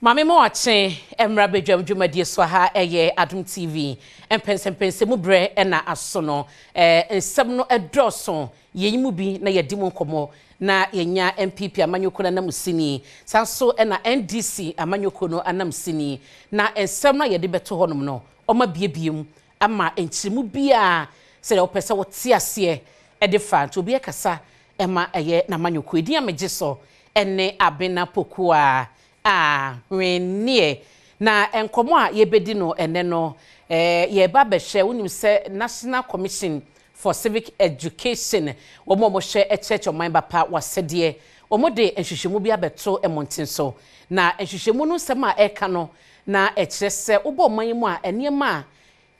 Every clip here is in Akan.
Mame mo ache emra bedwam dwumadi so ha eye Adom TV mpensenpensenmu bre na aso no nsem no edoso yeyimu bi na yedimu nkomo na yenya MPP amanyoko na namusini sanso na NDC amanyoko no anamsini na nsem na yede beto honom no oma biebiem ama enchirimu bia se opese wote ase edifa to bi ekasa ema eye na amanyoko edi amegye so ene abena pokua wenie na enkomo a yebedi no ene no ye ba behwe unim se National Commission for Civic Education womo mo hwe church of mind papa wasede womo de enhwehwemu bi abeto emonten so na enhwehwemu no nsem a eka no na ekyerese ubo man mu a enema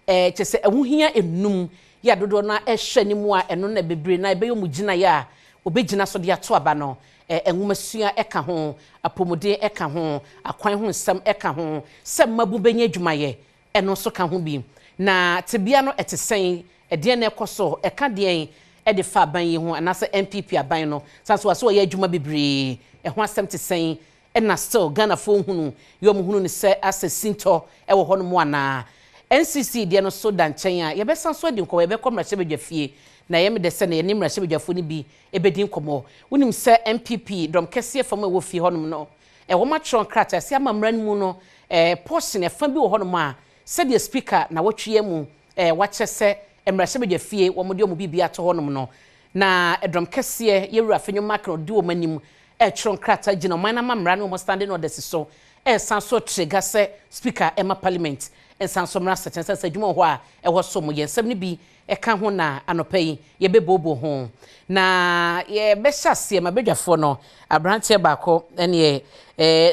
kyese ehuhia enum ya dodo na ehwe ni mu a eno na bebre na ebeyo mu gina ya obegina so de ato aba no enwumasua eka ho apomode eka ho akwan ho nsem eka ho sem mabu benya dwumaye eno so ka ho bi na tebia no etesen ede na ekoso eka de de fa aban yi ho anase MPP aban no sanso aso ye adwuma bebre ho asem tesen na still Ghana fo hunu yom hunu ne se asesinto wo ho no mo ana NCC de no so da nchen a ye be sanso de nko ye be komrahye bedwafie na yemi de se na yenim rahye bedwafo ni bi ebedi nkomo wonim se MPP dom kese fam e wo fi honom no wo ma tron krata se amamran mu no portion e fam bi wo honom a se de speaker na wotwe mu wache se emrahye bedwafie wo mo de mo bibia to honom no na dom kese yewura fanyo makro de wo manim tron krata gina man na mamran wo standing order so sanso trigger se speaker ema parliament sanso mra setense se dwuma ho a wo so mo yensem ni bi eka ho na anopai ye bebobo ho na ye behyasie mabedwafo no abrantie baako ene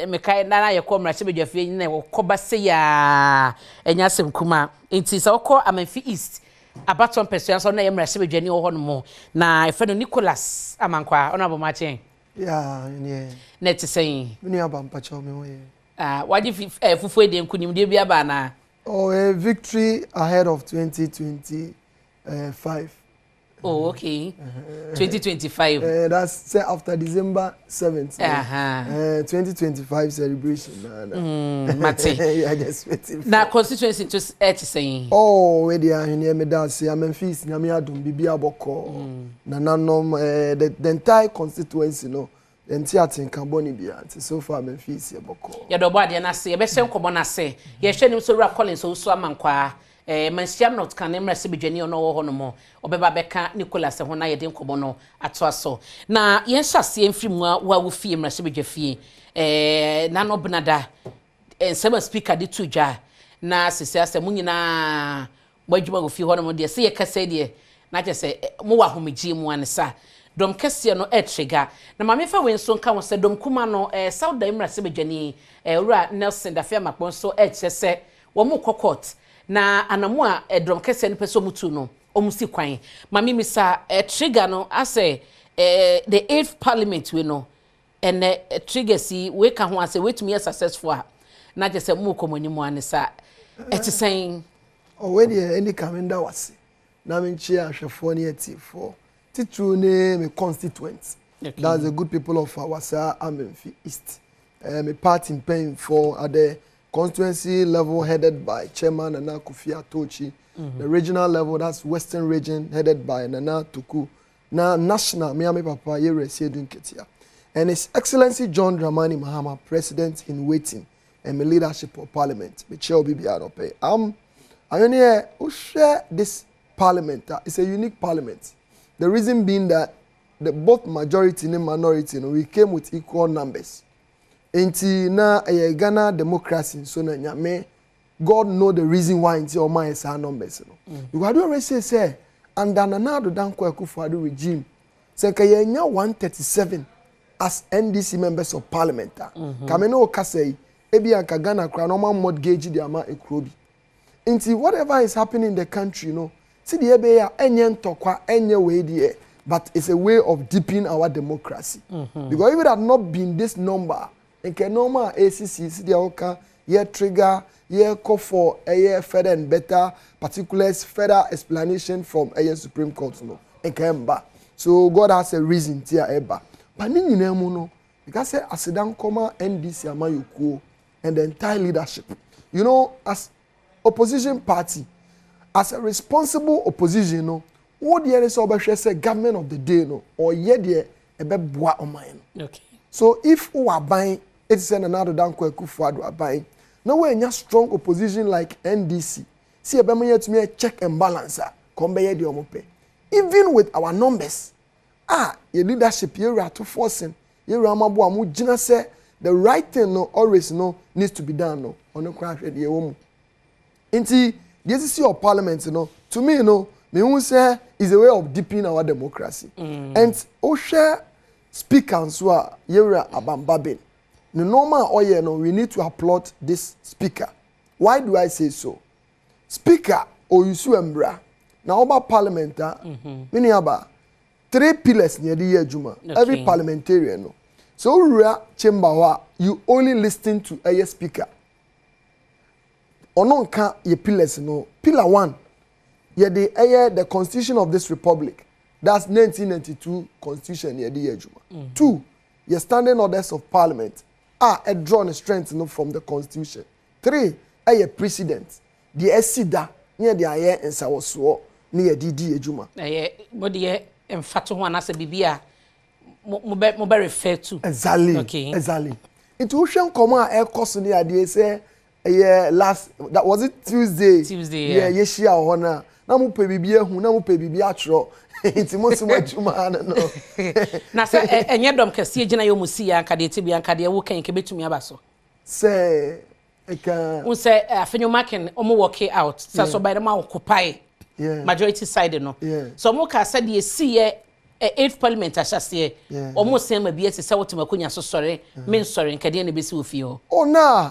mekai na ye ko mra chebedwafie na wo koba se ya enyasem kuma enti se wokọ Amanfi East Badwam Mpensenpensenmu na ye mra chebedwani ho no mo na efe no Nicholas Amankwa ona bomache ya ne net sen mini aba mpacho me ho ye wadi fufu ede nkunim de bia ba na a victory ahead of 2025. Oh, okay. 2025. That's say after December 7th. 2025 celebration. Mate. I just waiting. Na constituency to saying. Oh, where they are here me that say Memphis nyame Adom bibia boko. Na nanom the entire constituency no. Entiatin Camboni bia. So far Memphis here boko. Ya do body na say, be shem komo na say. Ye hwe nim so Ra Collins so amankwa. Mansiam not kan emra se bedwani ono wo hono mo obeba beka Nicholas ho na yede nkomo no ato aso na yen hyase emfirimu a wo fie emra se bedwafie na no benada ensema speaker de tuja na sese asem nyina badwuma wo fie hono mo de se ye kasa de na je se mo wa homegi mu anesa dom kese no trigger na mamefa wenso nka wo se dom kuma no sauda emra se bedwani ura Nelson da Fiama kponso se wo mo kokot na anamu a edrom kese ni peso mutu no omusi kwan mami misa trigger no ase the 8th parliament we no and trigger si we ka ho ase wait me successful na je se mu komoni mu anisa saying when any calendar was na me chi ahwefo ne atifo titru ne me constituents. That's the good people of our Amanfi East me party paying for at the constituency level headed by Chairman Nana Kufia Tochi. The regional level, that's Western region, headed by Nana Tuku. Now national, Miami Papa Yere Sedun Ketia. And His Excellency John Dramani Mahama, President in waiting, and the leadership of Parliament, Michelle Bibi Adope. I only share this Parliament. It's a unique Parliament. The reason being that both majority and minority, we came with equal numbers. Enti na Ghana democracy so na nyame God know the reason why enti o man is our numbers no. You had already say under Nana Addo Dankwa Akufo-Addo regime say ka yenya 137 as NDC members of parliament. Kame no ka say ebi anka Ghana kra no man mortgage di ama ekrobi. Enti whatever is happening in the country no see the ebe ya enye ntokwa enye we die but it's a way of deepening our democracy. Because if it had not been this number nke normal ACC see the oka ye trigger ye call for a further and better particulars further explanation from a Supreme Court no nke mba so God has a reason tia eba but ni nyina mu no because say asidan koma NDC amayokuo and the entire leadership. You know, as opposition party, as a responsible opposition, no, what the other say government of the day, no, or yet the ebeboa oman. Okay. So if we are buying, it's another down Kufuado are buying. Now when you strong opposition like NDC, see a bema to me a check and balance, come by the omope. Even with our numbers, your leadership here are to forcing. You are mabu jina say the right thing no always no needs to be done no on the crash at the home. Inti this is parliament no to me no me who say is a way of deepening our democracy. And share speakers who are yera abambabe. The normal oye no we need to applaud this speaker. Why do I say so? Speaker Oyusu Embra na oba parliament mini aba 3 pillars near the year juma. Every parliamentarian no. So rare chamber you only listen to a speaker. Onon ka ye pillars no. Pillar 1 ye the constitution of this republic. That's 1992 constitution near the year juma. 2 ye standing orders of parliament. A drawn strength no from the constitution. 3 a president. The esida near the aye and sawoso near DD ejuma. Body emfato ho anase bibia mo be refer to. Exactly. Okay. Exactly. Intuition come air cost near the say last that was it Tuesday. Yeah, yeshia hona. Na mo pe bibia hu na mo pe bibia atro. Inti mo si mo adwuma no. Na se enye dom kase gina yo musi ya nkade ti bia nkade wo kan ke betumi abaso. Say eka un say afenyo maken omo work out so by the ma occupy majority side no. So mo ka say de si ye 8th parliament asase omo sem ma bi ese se wotima konya so sore men sore nkade na besi ofi ho. Oh na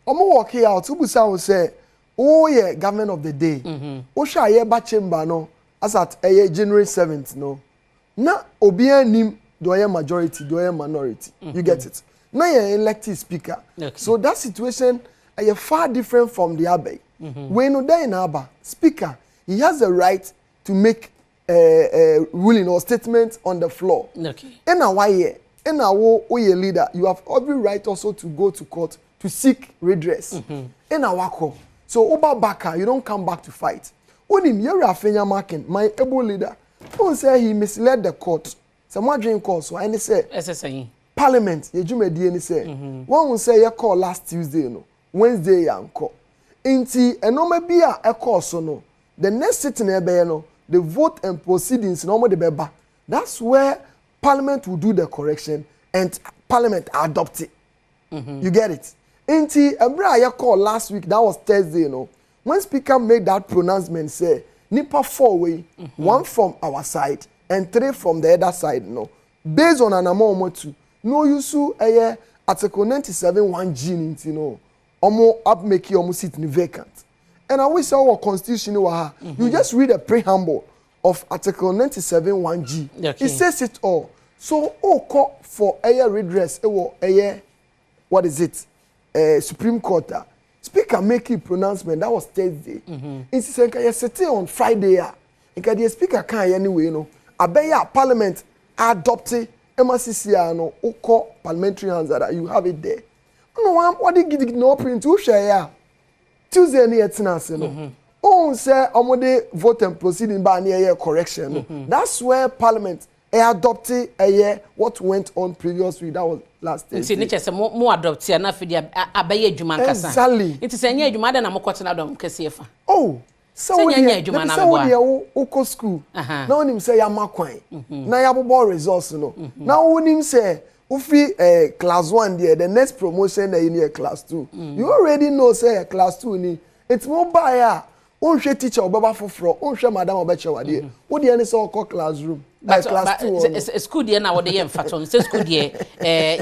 omo work out ubusa wo say oh yeah government of the day. O sha ye ba chamber no as at January 7th no. Na obi anim do ye majority do ye minority. You get it. Now you're elected speaker. Okay. So that situation is far different from the Abbey. When you die in Abba, speaker, he has the right to make a ruling or statement on the floor. Okay. In a way, in a leader, you have every right also to go to court to seek redress. In a wako. So Oba Baka, you don't come back to fight. Onim you're a Fenya Markin, my able leader. Don't say he misled the court. Someone drink call so and say SSI. Parliament, ye jumedi any say. One will say ye call last Tuesday no, Wednesday yanko. Inti enoma bia e call so no. The next sitting ebe no, the vote and proceedings no more the beba. That's where Parliament will do the correction and Parliament adopt it. You get it? Inti ebra ye call last week, that was Thursday no. When Speaker made that pronouncement say nipa 4 way, 1 from our side and 3 from the other side no. Based on an amount to no use article 97 1G you know omo up make your seat vacant. And I wish our constitution you just read a preamble of article 97 1G. Okay. It says it all. So call for redress what is it? Supreme Court. Speaker making pronouncement that was Thursday. It's say on Friday and the speaker can anyway you know abeya parliament adopted MCC no oko parliamentary hands that you have it there. No one what they give no print to share Tuesday near tenancy no. Oh say omode vote and proceeding by near correction no. That's where parliament adopted what went on previously that was last Thursday. Nti say mo adopt ya na fidi abaye adwuma nkasa. Exactly. Nti say nya adwuma da na mokɔte na dom kase fa. Oh so nya adwuma na mbo. So uko school. Na onim say ya makwan. Na ya bobo results no. Na onim say ufi class 1 there the next promotion in class 2. You already know say class 2 ni it's more by unhwe teacher obaba foforo unhwe madam obeche wade wo de any so call classroom by class 2 school there na wo de ye mfaton say school there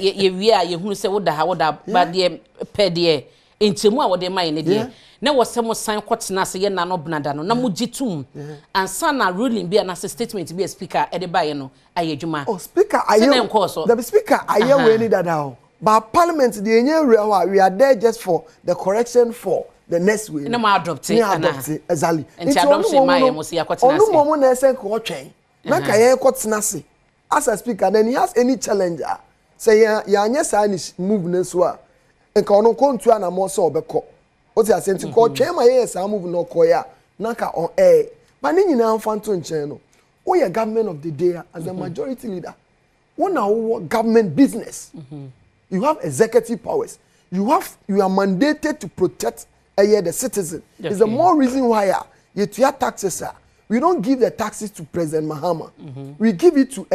ye wi a ye hunu say wo da ha wo da ba de pe de entimu a wo de mai ne de na wo se mo san kwotena se ye na no benada no na mo gitum ansa na ruling bi na statement bi speaker e de ba ye no aye adwuma oh speaker aye the speaker aye we ni dada but parliament the enye we are there just for the correction for the next way. No more adopt it. Exactly. And adoption my must ya kwatena. Onu momo na esen ko twen. Na ka ye kwatena se. As a speaker then he has any challenger. Say ya anya sa ni move na so a enka ono kontu ana mo so obekọ o ti ase nti ko twema yes am move no koya naka on air but ni nyina amfanto nchen no wo ye government of the day as a majority leader when our government business you have executive powers you are mandated to protect the citizen. It's the more reason why you taxes we don't give the taxes to President Mahama. We give it to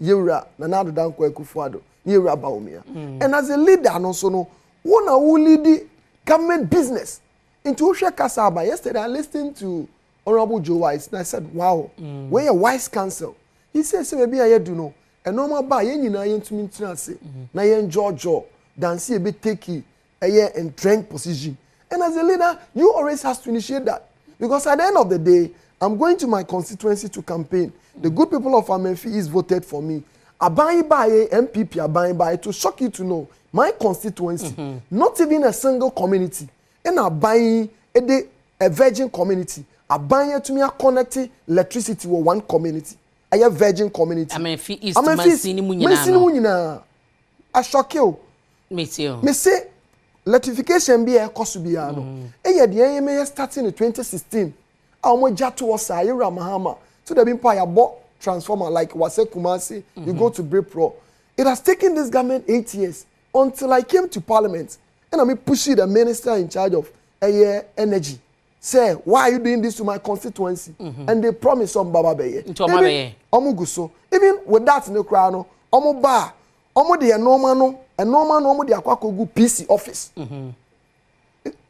Yura Nanado Danko Ekufuado, Yura Baumia. And as a leader, and also no, one who lead the government business into Usha Kasaba. Yesterday, I listened to Honorable Joe Wise, and I said, "Wow, we're a wise counsel." He says, "Maybe I do know." And normal buy any na yen to me say, na yen Georgia, dance a bit takey, and drink position. And as a leader, you always have to initiate that. Because at the end of the day, I'm going to my constituency to campaign. The good people of Amenfi is voted for me. Abayi by MPP, abayi by to shock you to know, my constituency, not even a single community, and abayi a virgin community, abayi to me a connecting electricity with one community. I have virgin community. Amenfi is Mansini Munina. I shock you. Me say, electrification be a cost to be ano. The AMA starting in 2016. Our jatu was Sayura Mahama. So the Empire bought transformer like Wase Kumasi. You go to Bripro. It has taken this government 8 years until I came to Parliament and I pushing the minister in charge of energy. Say, why are you doing this to my constituency? And they promise some Baba Beye. Omuguso. Even with that in the crown, Omo Ba, Omo de Normano, and Norman Omo de Aquacogu PC office.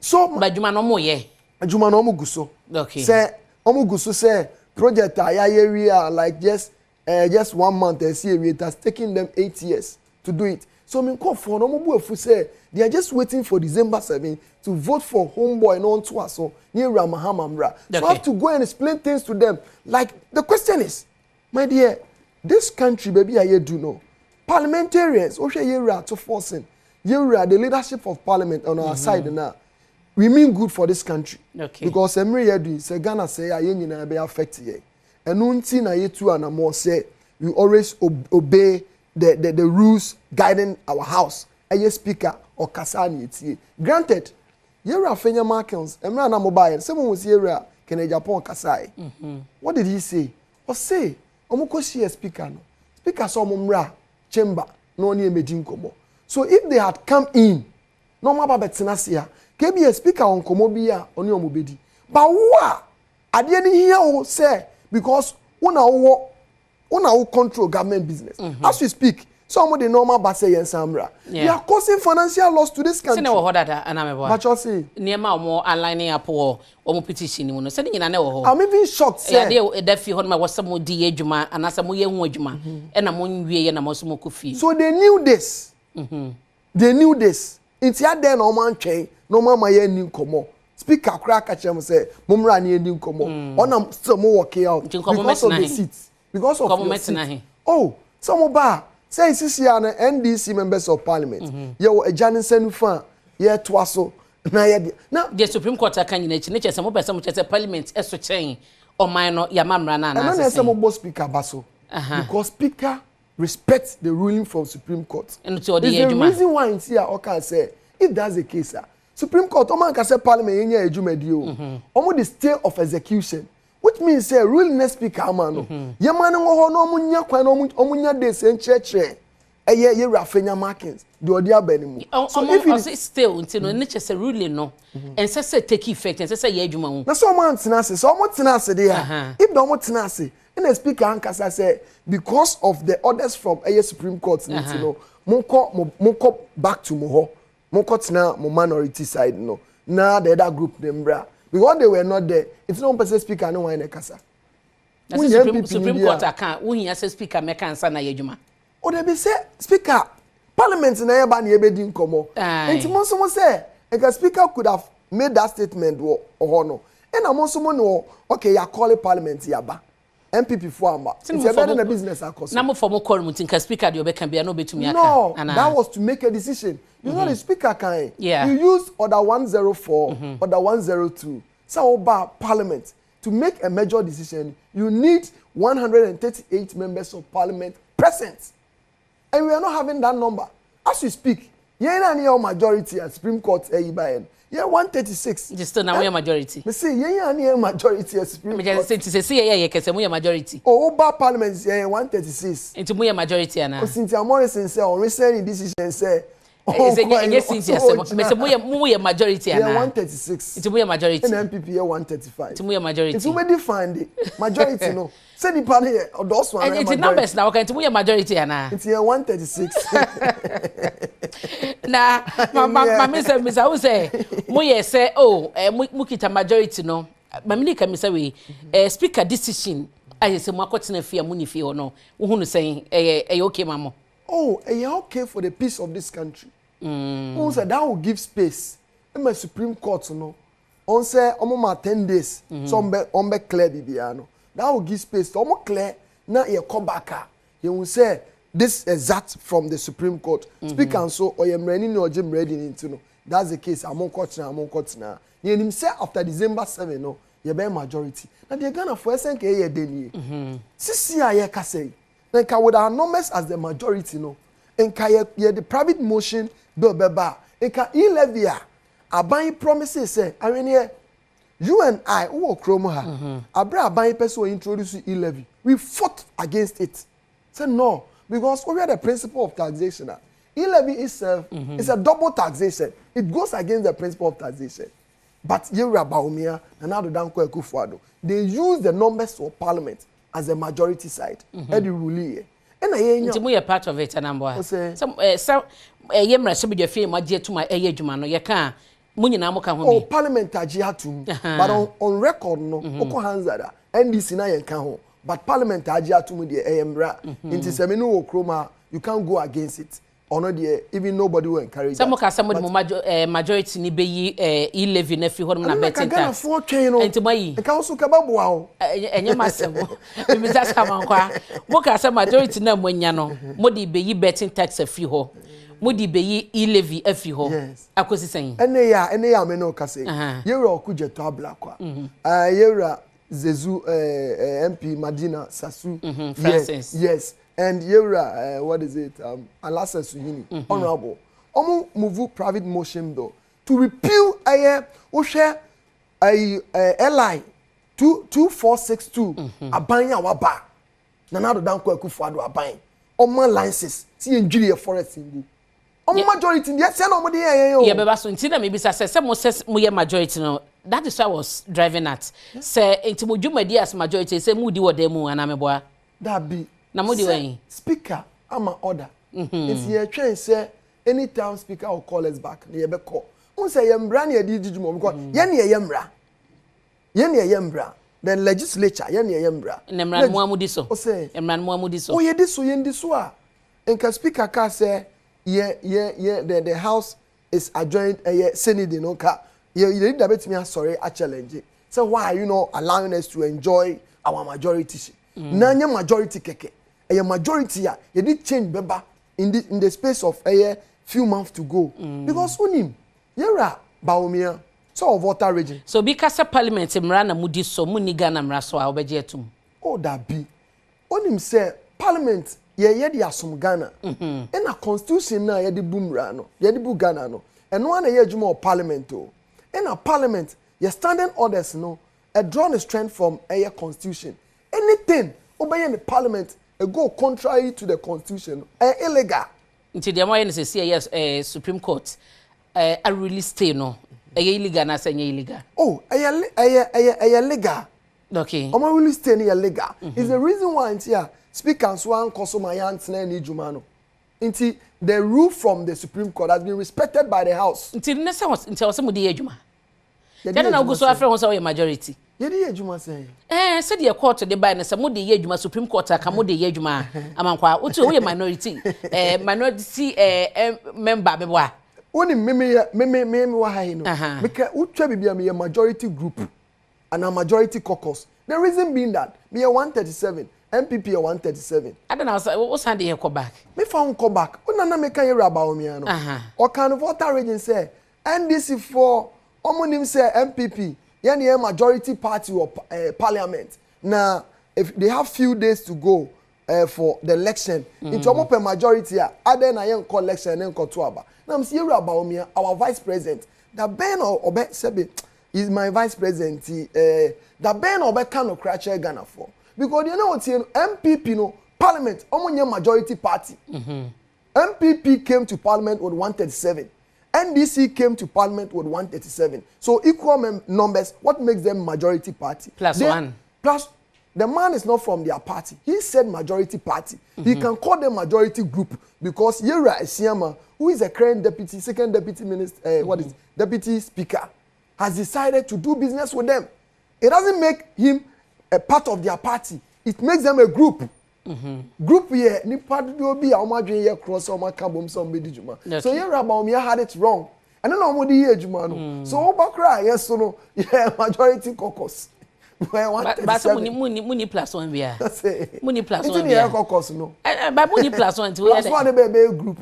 So, Badwam no ye. Badwam no Guso. Okay. Say, Omo Guso say project area like just 1 month. They see it has taken them 8 years to do it. So me call for Omo Buefu say they are just waiting for December 7 to vote for homeboy and on to us so near Ramahamamra. So I have to go and explain things to them. Like the question is, my dear, this country, baby, I do know. Parliamentarians, Osha to forcing, the leadership of parliament on our side now. We mean good for this country. Okay. Because every year do say Ghana say I na be affected. And unti na yetu and more say we always obey the rules guiding our house. A speaker or kasani etie. Granted, Yera Fenya Markins, Emra na mobile, someone was Yera Kene Japan Kasai. What did he say? Or say, Omukoshi speaker no. Speaker saw mumra chamber no ni emejin komo. So if they had come in, no maba betinasia, can be a speaker on komobia on your mobedi. But what? I didn't hear who say because una control government business. As we speak, some of the normal base and samra. They are causing financial loss to this country. But you see, near more aligning up or petition. I'm even shocked. So they knew this. They knew this. It's here then no man chain, no man my ending come. Speaker crack at them say, Mumra ni ending come. On am still more working out because of the seats. Because of the seats. Oh, some bar. Say CCR and NDC members of parliament. You a Janisen fan, yeah, twasso. Now, the Supreme Court can nature some person which is a parliament as to chain or minor Yamamrana. And then some more speaker Basso. Because speaker respects the ruling from Supreme Court. And so the reason why in here, okay, say, if that's the case, Supreme Court, Oman can say parliament in here, Jumedio, almost the stay of execution. Which means say ruling next speaker amano. Yamano no munya kwa no munya des en church. Ye Rafenya Markins. The odia benimu. So if it is still until no nature say ruling no. And say take effect and say ye adwuma. Na so man tenase. So mo tenase there. If no mo tenase, and the speaker ankasa say because of the orders from a Supreme Court no monko back to mo monko tena mo minority side no. Na the other group them bra. Because they were not there, it's no person speaker no one kasa. Supreme Court account, when you say speaker make answer na yejuma. Or they be say speaker, parliament na eba na ebedi nkomo. And someone say, a speaker could have made that statement or no. And I'm also no, okay, you call it parliament yaba. MPP for amba. It's a better business across. Number for more call mutinka speaker the can be no be to me. No, that was to make a decision. You know the speaker can. Yeah. You use order 104, order 102. So about parliament to make a major decision, you need 138 members of parliament present, and we are not having that number. As we speak, Ye na ni majority at Supreme Court by yeah 136. Just now we majority. Me say ye na ni majority at Supreme Court. Me say ye kese mu majority. Oh ba parliament yeah 136. Into mu majority ana. O Cynthia Morrison say on recent decision say yes Cynthia say me say mu majority ana. Yeah 136. Into mu majority. And MPP yeah 135. Into mu majority. It's we define it. Majority no. Say the party or those one. And it's numbers now okay into mu majority ana. It's yeah 136. Na mama say me say mo ye say oh mo kita majority no mamini ka me say we speaker decision aye say mo akotena fie mo ni fie ho no wo hunu say okay mamo oh okay for the peace of this country who said that will give space in my Supreme Court no on say ma 10 days so on be clear bibia no that will give space to clear na ye come back you will say this exact from the Supreme Court. Speak and so or am ready no jim ready into no. That's the case. Among court now. You him say after December 7 no, you be majority. Now they gonna for SNK ye deni. Sisi aye ka say. Then ka with our numbers as the majority no. En ka ye the private motion bill beba. En ka e-levy aban promises say I mean here you and I who kromo ha. Abra aban person introduce e-levy. We fought against it. Say no. Because we are the principle of taxation. E-levy itself is a double taxation. It goes against the principle of taxation. But they use the numbers of parliament as a majority side. And the ruling. And I are part of it. And I'm some yemra so be the film I to my ejuma no you can oh parliament ajiatum but on record no oko hanzada NDC na yen kan ho. But Parliament ajiatum the emra into seminu okroma you can't go against it or not there even nobody will encourage some ka somebody majority ni be e-levy na fi hodum na betting tax enti mayi e ka also ka baboa o enye masebo me just come kwa mo ka say majority na mwanya no mo di be yi betting tax afi ho mo di be yi e-levy afi ho akosi sen ene ya me no ka say yewra okujeto abla kwa yewra Zezu MP Madina Sasu Francis yes and Yera what is it Alasa Suyini honorable move private motion bill to repeal share LI 2462 abanya waba nanado danko akufuado aban licenses see enjiri forest ngu majority yes say no mo dey yeah beba so ntina me bisa say mo ye majority no. That is what I was driving at. Say enti mo dwumadi as majority say mu di wo dem ana meboa. That be. Na mo di wen. Speaker ama order. If you train say anytime speaker will call us back, na ye be call. Won say ye mbra na ye di djuma because ye na ye mbra. Ye na ye mbra. The legislature ye na ye mbra. Nemra mo amudi so. O say emra mo amudi so. O ye di so ye ndi so a. Enka speaker ka say the house is adjoined Senate no ka. You need to bet me sorry a challenge. So why are you not allowing us to enjoy our majority? Nanya majority keke. A majority ya you did change beba in the space of a few months to go. Because unim yera baumia so voter region. So because parliament mrana mudi so muniga na mraso a obejetum. Oh that be. Unim say parliament ye di asum Ghana. And a constitution na ye di boomra no. Ye di bu Ghana no. And one ye juma parliament o. In a parliament, your standing orders no, a drawn a strength from a constitution. Anything obey in the parliament, a go contrary to the constitution, illegal. Until the one say yes, Supreme Court, a release stay no, a illegal na say illegal. Oh, a legal. Okay. I'm release stay illegal. Is the reason why here speaker Swan Kosoma Yansne ni Jumano. Until the rule from the Supreme Court has been respected by the House. Until next was until some di ejuma. Then na go so afre won say majority. Ye di ejuma say. Say the court dey buy na say mo dey ejuma Supreme Court aka mo dey ejuma amankwa. Otu we minority minority member be boa. Woni me wa ha no. Because utwa bibia me majority group and a majority caucus. The reason being that me 137 MPP 137. I don't know what's handy here come back. Me found come back. Una make a hear about me no. Or can voter region say NDC for omonim say MPP. Yani a majority party or parliament. Now if they have few days to go for the election. Into open majority, other na yen call election and call aba. Now I'm saying about me, our vice president. The Ben or Obe Sebe is my vice president. The Ben Obe can of crash Ghana for because you know what's here MPP no parliament only majority party. MPP came to parliament with 137. NDC came to parliament with 137. So equal numbers. What makes them majority party? +1. Plus, the man is not from their party. He said majority party. He can call them majority group because Yera Esiama, who is a current second deputy minister, deputy speaker, has decided to do business with them. It doesn't make him a part of their party. It makes them a group. Group here, ni part do be a madwin here cross or ma kabom somebody juma. So here about me had it wrong. And then nobody here juma no. So obakra yes so no yeah majority caucus. But money +1 bia. Money +1 bia. It's here caucus no. But money +1 to we one be group.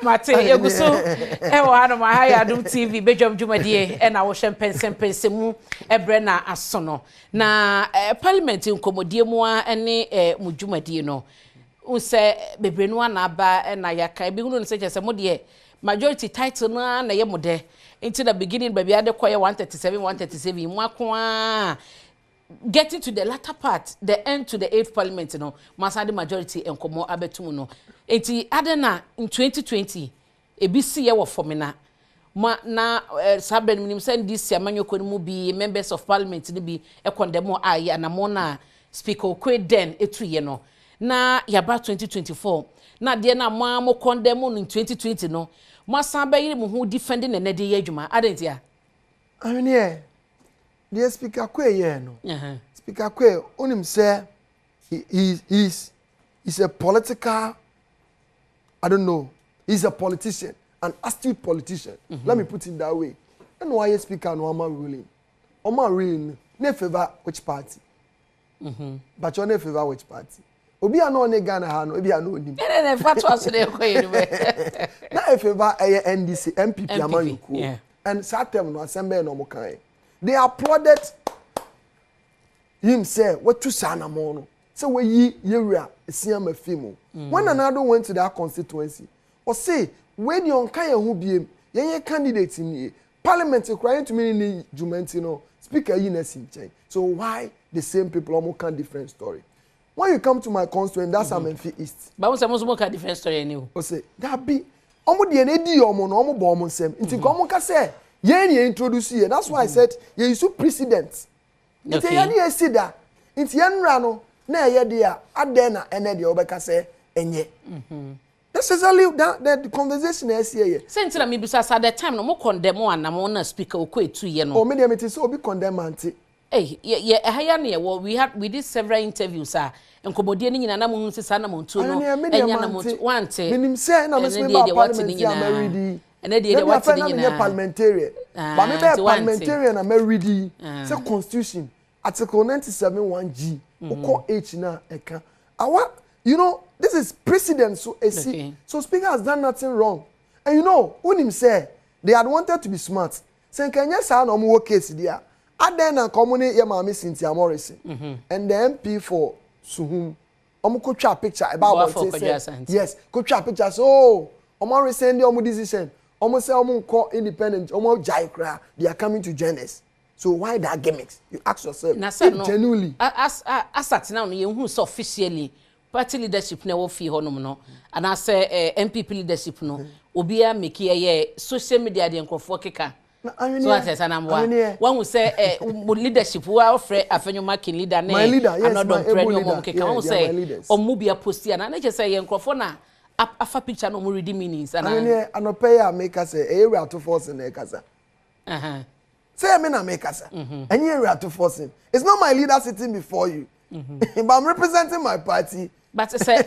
Mate yeguso e wo hanu ma ha Adom TV Badwam dwumadie e na wo hwempensenpensenmu ebre na asono na parliament nkomodie mu a ne mu dwumadie no unse bebre no na aba na yaka bi hunu se chese mo de majority title na ye mo de into the beginning baby ade koye 137 mu akwa getting to the latter part, the end to the 8th parliament, you know, Masadi majority and Komo Abetumu no. Eti Adena in 2020, a BC year for me na Saben minim send this year manyo kono be members of parliament ni be e condemn aye and amona speaker okwe den etu ye no. Na yaba 2024. Na de na mo condemn in 2020 no. Masabe yiri mu hu defending na de ye adwuma. Adentia. I mean yeah. The speaker kwe ye no. Speaker kwe onim say he's a political, I don't know, he's a politician, an astute politician. Let me put it that way. And why speaker no ama ruling? Oma ruling ne favor which party? But you ne favor which party? Obi ano ne Ghana ha no, obi ano onim. Ne fatwa so dey kwe you. Na favor NDC MPP amayuku. And satem no assembly no mo kan. They applauded him say what to sana mono. So we yewra esiam afimu. When another went to that constituency, or say when you onka ye hu biem, ye candidate in parliament crying to me ni jumenti no speaker yi na simchen. So why the same people almost can different story? When you come to my constituent, that's Amenfi East. But we say can different story anyway. O say that be omo de na di omo no omo bo omo nsem. Nti ko omo ka say ye introduce here. That's why I said ye use precedent. Nti ye ni esida. Nti ye nra no na ye de a aden na ene de obeka say enye. Necessarily that the conversation is here. Since na me bisa at the time no mo condemn one am na speaker okwe 2 year no. Oh me dey so obi condemn anti. Eh haya na we did several interviews enkomodie ni nyina na mo hu sisa na mo ntu no enya na mo wante. Minim say na me say ba parliament ya married. And they what in parliamentarian. But me be parliamentarian and married. Say constitution article 97 1G. Oko H na eka. Awa you know this is precedent so so speaker has done nothing wrong. And you know when him say they had wanted to be smart. Say Kenya sa na omo case dia. Aden na commune ye maami Cynthia Morrison. And the MP for Suhum. Omo ko twa picture about what say. Yes, ko twa picture so omo resend omo decision. Omo say omo call independent. Omo jai kra. They are coming to join us. So why that gimmicks? You ask yourself. Genuinely. As at now, you who so officially party leadership na wo fi honom no. And I say MPP leadership no. Obia make ye social media de nkrofo keka. So what is anamwa? One will say leadership we offer afenyo king leader na another premier mom keka. One will say omubia posti and na just say nkrofo na afa picture no mo read meanings and anope ya make us say e we to force na kasa. Say me na make us. And you we to force. It's not my leader sitting before you. But I'm representing my party. But say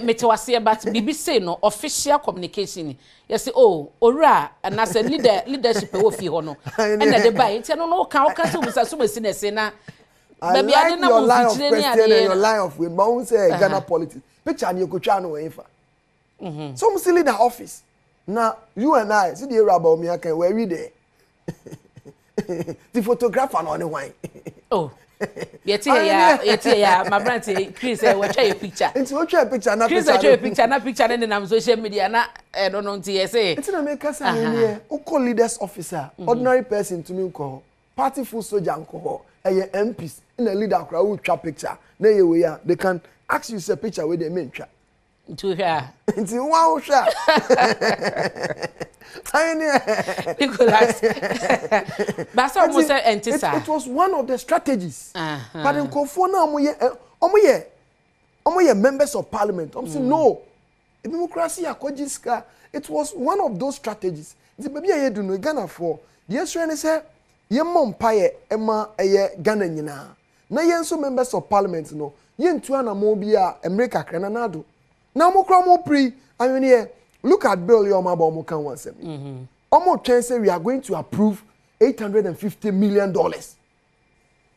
me to was here but bibi say no official communication. You say oh ora and I say leadership we fi ho no. And the buy it no ka so musa so mesi say na baby I didn't know your line of way but say Ghana politics. Picture ni okotwa no we fa. So must lead the office. Now you and I see the area about me can where we there. The photographer on the wine. Oh. Yeti my brand say Chris watch your picture. It's watch your picture na Chris watch your picture na picture na social media na don't know say. It's na make us here. Oko leaders officer, ordinary person to me ko. Party full soldier ko. MPs in a leader crowd who twa picture. Na ye we ya they can ask you say picture where they mean twa. To her. It's wow sha. Nicholas. But almost it was one of the strategies. But in Kofona omoye members of parliament. Say no. Democracy akojiska. It was one of those strategies. The baby ye do no Ghana for. Yes when say ye mompaye ema eye Ghana nyina. Na ye nso members of parliament no. Ye ntu anamo bia America kra na nado. Na mo kra mo pri anwene look at bill your mama mo kan wansem. Omo twen say we are going to approve $850 million.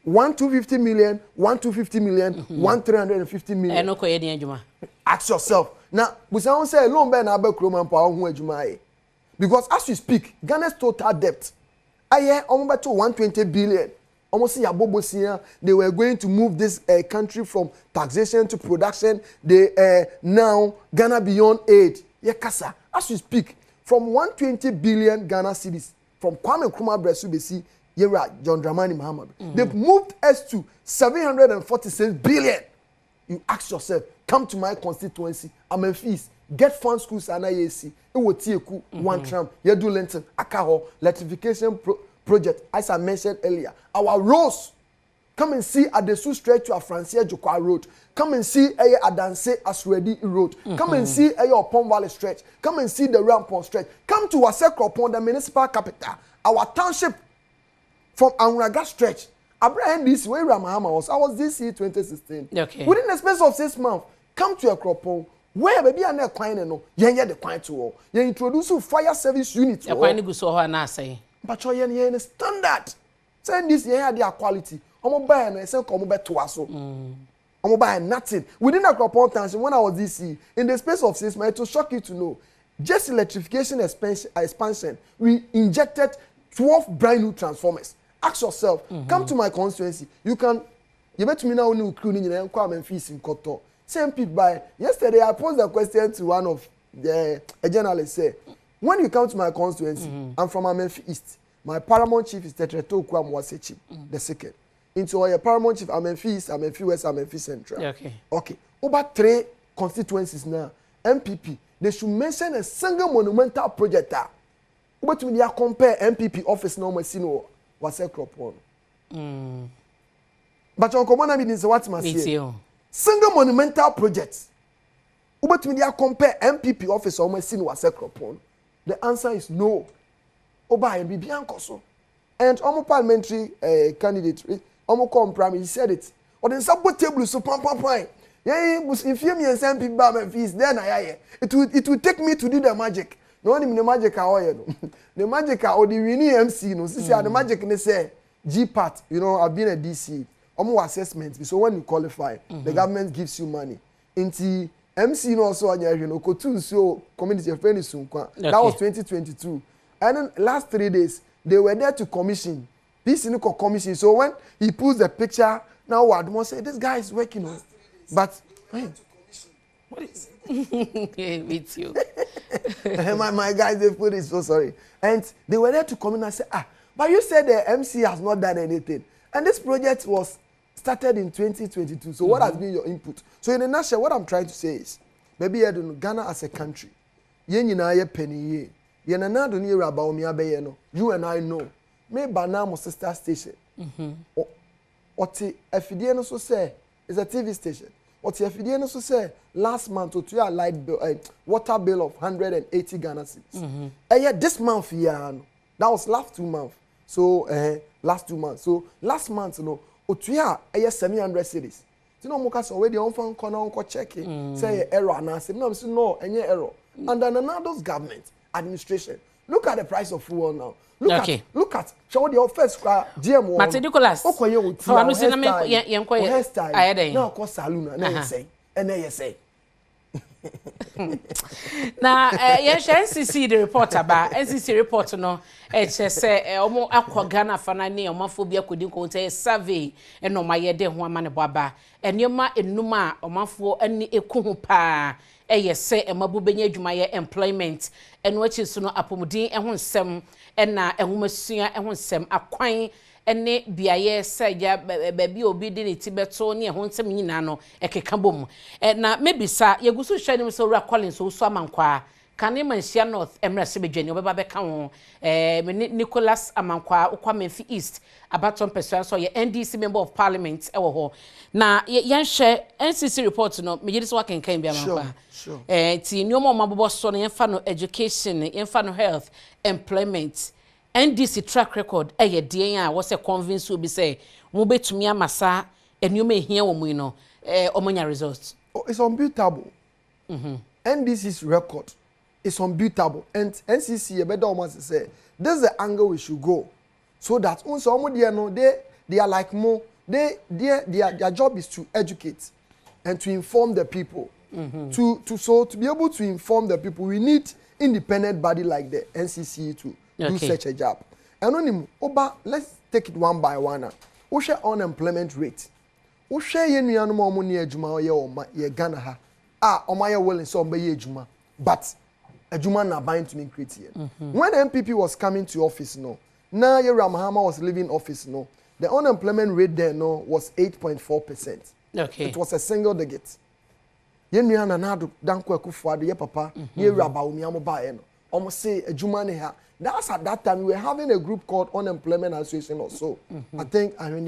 250 million, 250 million, 350 million. No koye ni adwuma. Ask yourself. Now, we say loan be na be kroma mpa ho adwuma e. Because as we speak, Ghana's total debt aye omo beto 120 billion. Almost they were going to move this country from taxation to production. They now Ghana beyond aid. Kasa, as we speak, from 120 billion Ghana cedis, from Kwame Nkrumah Bresu Yera John Dramani Mahama, they've moved us to 746 billion. You ask yourself, come to my constituency, I'm a fees, get fund schools and IAC, it will take one tram, you do Lenton, Akaho, electrification project, as I mentioned earlier. Our roads, come and see at the Sioux Stretch to Francia Jokwa Road. Come and see Adanse Aswedi Road. Come and see Upon Valley Stretch. Come and see the Rampon Stretch. Come to Wasekropon, the municipal capital. Our township from Anraga Stretch. Abraham this way Ramahama was. I was this year 2016. Okay. Within the space of 6 months, come to Akropon. Where baby are not quite no. You the quite to all. You introduce fire service unit. You quite go so hard na say. But you standard. Say this year their quality. Omo buy na say come beto aso. Omo buy nothing. Within Akropon Township when I was DC in the space of 6 months, it will shock you to know. Just electrification expansion, we injected 12 brand new transformers. Ask yourself, come to my constituency. You bet me now when you crew in come and fees in Koto. Same people by yesterday I posed a question to one of a journalist say, when you come to my constituency, I'm from Amenfi East. My paramount chief is Tetreto Kwamwasechi, the second. Into our paramount chief, Amenfi East, Amenfi West, Amenfi Central. Okay. Over 3 constituencies now, MPP, they should mention a single monumental project. But when you compare MPP office now, Messino was a crop one. But on common means what must say? Single monumental projects. But when you compare MPP office or Messino was a crop one. The answer is no. Oba and Bibiancoso. And Omo parliamentary candidate, Omo Compram, he said it. Or then support table so pam. Yeah, if you me and some people buy fees, then it would take me to do the magic. No only the magic the magic or the winning MC, no, see the magic they say G part, you know, I've been a DC. Omo assessment. So when you qualify, the government gives you money. Into MC no also you know Kotun so community friendly soon. That was 2022. And then last 3 days they were there to commission. This is commission. So when he pulls the picture, now Adom say this guy is working on. But what is with you? my guys they put it so sorry. And they were there to come in and say, but you said the MC has not done anything. And this project was started in 2022. So what has been your input? So in a nutshell, what I'm trying to say is, maybe Ghana as a country, you and I know. Me Banamo sister station. Oti FDN also say it's a TV station. Oti FDN also say last month to your light bill, water bill of 180 Ghana cedis. And this month that was last 2 months. So last 2 months. So last month Otuya 700 cedis. You know Mokas already on phone corner checking say error and I say no any error. Under Nanado's government administration. Look at the price of fuel now. Look at show the first GM1. Mate Nicholas. Okoye so I say na me yenkoye hairstyle. Now ko salon na say. And then you say. Na yes NCC the report about NCC report no say omo akọ Ghana fana ne omafobia kodi ko say survey e no maye de ho ama ne boaba enema enuma omafo ani ekuhu pa eye se emabu benya adwumaye employment eno achi so no apomudin ho nsem na ehomasua ho nsem akwan ene biaye se ya baabi obi di ne tibeto ne ho nsem nyina no ekeka bom na mebisa yegusu hwanim so Ura Collins so amankwa kane manhia north emra se bedwani obeba beka ho Nicholas amankwa ukwa Memphis East Badwam Mpensenpensenmu ye NDC member of parliament ewo ho na yenhwe NCC report no mejidi so wakenkan bia amankwa ti nyomo mabobo so no yenfa no education yenfa no health employment NDC track record eye den a wo se convince obi say mo betumi amasa enyomo ehia wo mu no omonya results. It's unbeatable. NDC's record is unbeatable, and NCC you better almost say this is the angle we should go, so that they are like more their job is to educate and to inform the people. To be able to inform the people, we need independent body like the NCC to do such a job. And let's take it one by one. We share unemployment rate. We share yenuanu mo ni adwuma ye Ghana ha. Omaya willing so be adwuma, but adwuma na bind to create here. When MPP was coming to office now Yera Mahama was leaving office the unemployment rate there was 8.4%. Okay. It was a single digit. Yenuana na do danko akufuado ye papa Yera Baumi amoba no. Almost say adwuma ne ha. That's at that time we were having a group called Unemployment Association or so. I think I mean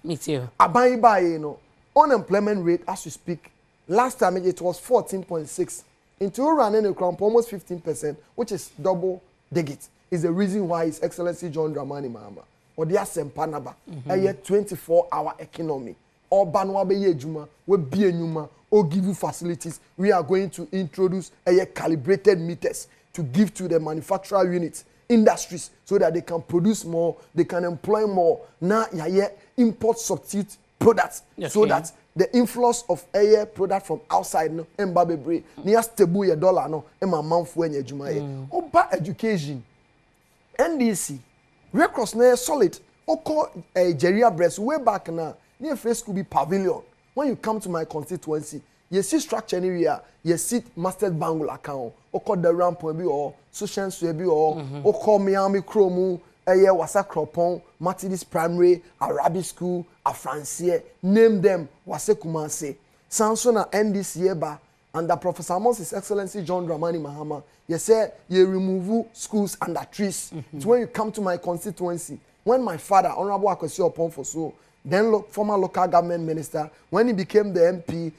me too. Abai unemployment rate as we speak. Last time it was 14.6. Into running a crump almost 15%, which is double digit. Is the reason why His Excellency John Dramani Mahama or the Asempanaba a 24-hour economy. Or Banwabe Juma, we be a numa, or give you facilities. We are going to introduce a calibrated meters to give to the manufacturer units, industries, so that they can produce more, they can employ more. Now, import substitute products, so that the influx of air product from outside no embabe bre near stable your dollar no ema manfo anya adwuma ye oba education NDC records na solid oko Nigeria breast way back na near face could be pavilion. When you come to my constituency you see structure area you see mastered bangle account oko the ramp bi or social so bi or oko Miami Chrome wasa Kropon, Methodist Primary, Arabic School, a Francier, name them wase Kumase. Sansona NDC eba under Professor His Excellency John Dramani Mahama. You say you remove schools under trees. It's when you come to my constituency. When my father, Honorable Akwesi Oponfoso, then former local government minister, when he became the MP,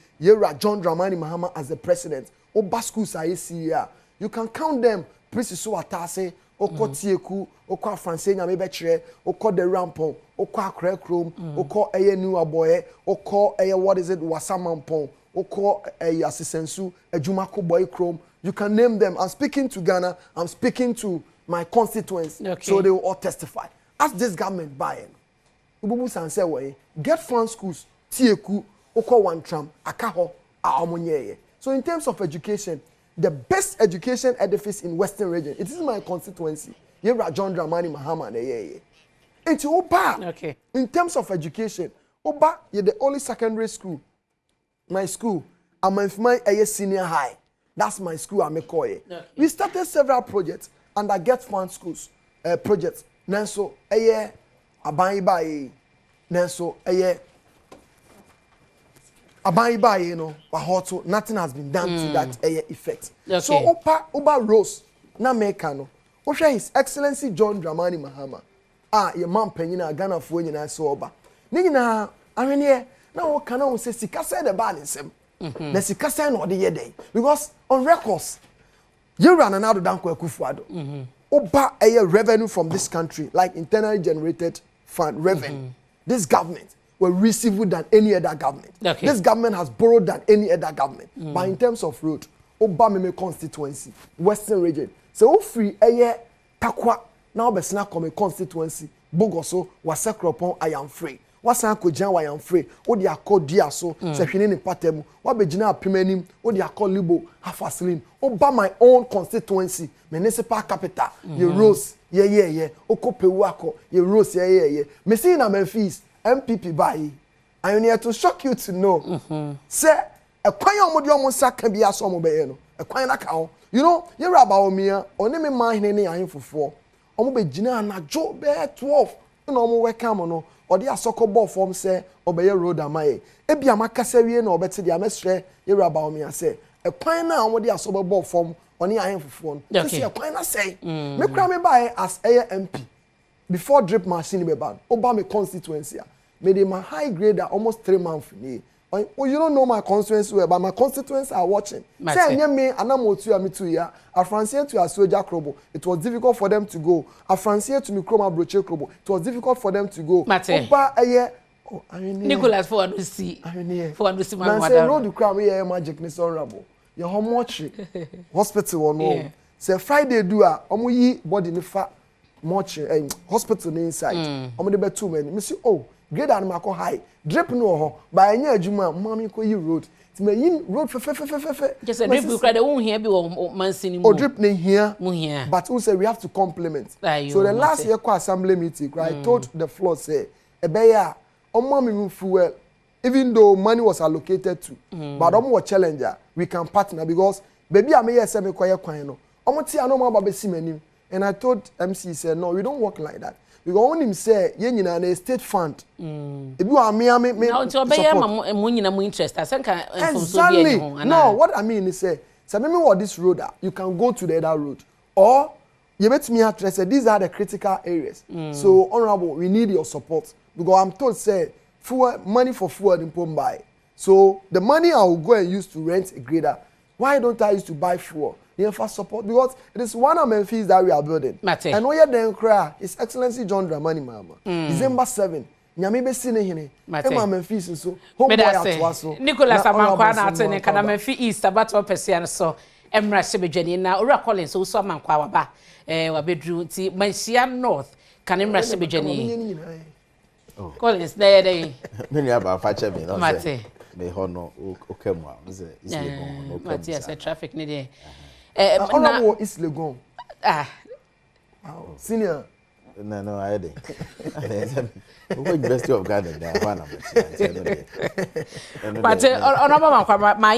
John Dramani Mahama as the president. Oba schools are here. You can count them. Prisiso Atase. Oko Tieku, Oko Francais Nyame Bechere, Oko the Rampon, Oko Akre Chrome, Oko Eye New Aboye, Oko Eye what is it, Wasamampon, Oko Eye Asisensu, Ejumako Boy Chrome. You can name them. I'm speaking to Ghana, I'm speaking to my constituents, so they will all testify. Ask this government buying. Ububu Sanse way, get fund schools, Tieku, Oko Wantram, Akaho, Aomonye. So in terms of education, the best education edifice in Western region. It is my constituency. Here are John Dramani Mahama. It's Oba. Okay. In terms of education, Oba, you're the only secondary school. My school, I'm my senior high. That's my school. I'm a koye. We started several projects under Get Fund Schools projects. Nanso, Abai Nanso, nothing has been done to that effect. Okay. So Oba Rose na mekano. Osha His Excellency John Dramani Mahama. Your man penyina Ghana fo nyina so Oba. Ni nyina ahwene na wo kana wo se sika se de ba ne nsem. Na sika se na ode ye dey because on records you run another danko akufuado. Oba revenue from this country like internally generated fund revenue. This government were received than any other government. Okay. This government has borrowed than any other government. But in terms of road, Obama constituency, Western region. So free takwa now be snap come constituency. Bogoso was Kropon I am free. wasan akogina wa yan free wo de akodua so se hwene ne patam wa begina apemanim wo de akolibo afaslin wo ba my own constituency municipal capital ye rose ye okopewu akọ ye rose ye me see na Memphis MPP buy I need to shock you to know say ekwan omodi omonsa ka bia so omobeye no ekwan na ka ho you know ye raba omia oni me man hene ne ahemfofo omo begina na jo be 12 na omo welcome no odi asoko ball form say obeye road amaye e bia makasa wie na obete dia mesre ye raba omia say ekwan na omo di asobo ball form oni ahemfofo no say ekwan na say me kra me buy as MP before drip machine be ban oba me constituency me dey my high grade almost 3 months me. Oh, you don't know my constituency well, but my constituents are watching. Say, me, Anamotu, Amitu, ya. A Francien to a soldier Krobo. It was difficult for them to go. A Francien to Mikroma Broche Krobo. It was difficult for them to go. Oh, I mean, Nicholas, for one to see. For one to see my mother. Say, road to cram here, magic, Miss Honorable. Your home watch hospital or no. Say, Friday do a, Omuyi body in the fat, much hospital inside. Omu de be too many. Missy, oh. Grade and Marco high. Drip no ho. By any juma, mommy ko you road. It may in road fe. Just a drip cry the won't here be man sini. Oh, drip ne here. But who say we have to compliment. So the last year assembly meeting, I told the floor say, Ebeya, mommy move fuel. Even though money was allocated to, but was challenger, we can partner because baby I may say me kwaya kwano. Omo I know more about menu. And I told MC said no, we don't work like that. Because when him say ye nyina na state fund if you are me now to obey mo nyina mo interest I think exactly no what I mean is say me what this road you can go to the other road or you bet me address these are the critical areas so honorable we need your support because I'm told say fuel money for fuel in Pombai so the money I will go and use to rent a grader why don't I use to buy fuel the first support because it is one of the fees that we are building. And we are then cry His Excellency John Dramani Mama. December 7. Nyame be sine hene. Emma Memphis so. Nicholas Amankwa na atene kana Memphis East Badwam Mpensenpensenmu so Emra Sebedwani na Ora Collins so Amankwa waba wabedru nti Mansia North kana Emra Sebedwani. Collins there. Many aba fache me no say. Me hono okemwa say is legon no problem. Yes, traffic ni there. Honorable is Legon. Senior. No, I did. University of Ghana, there one of it. But honorable, my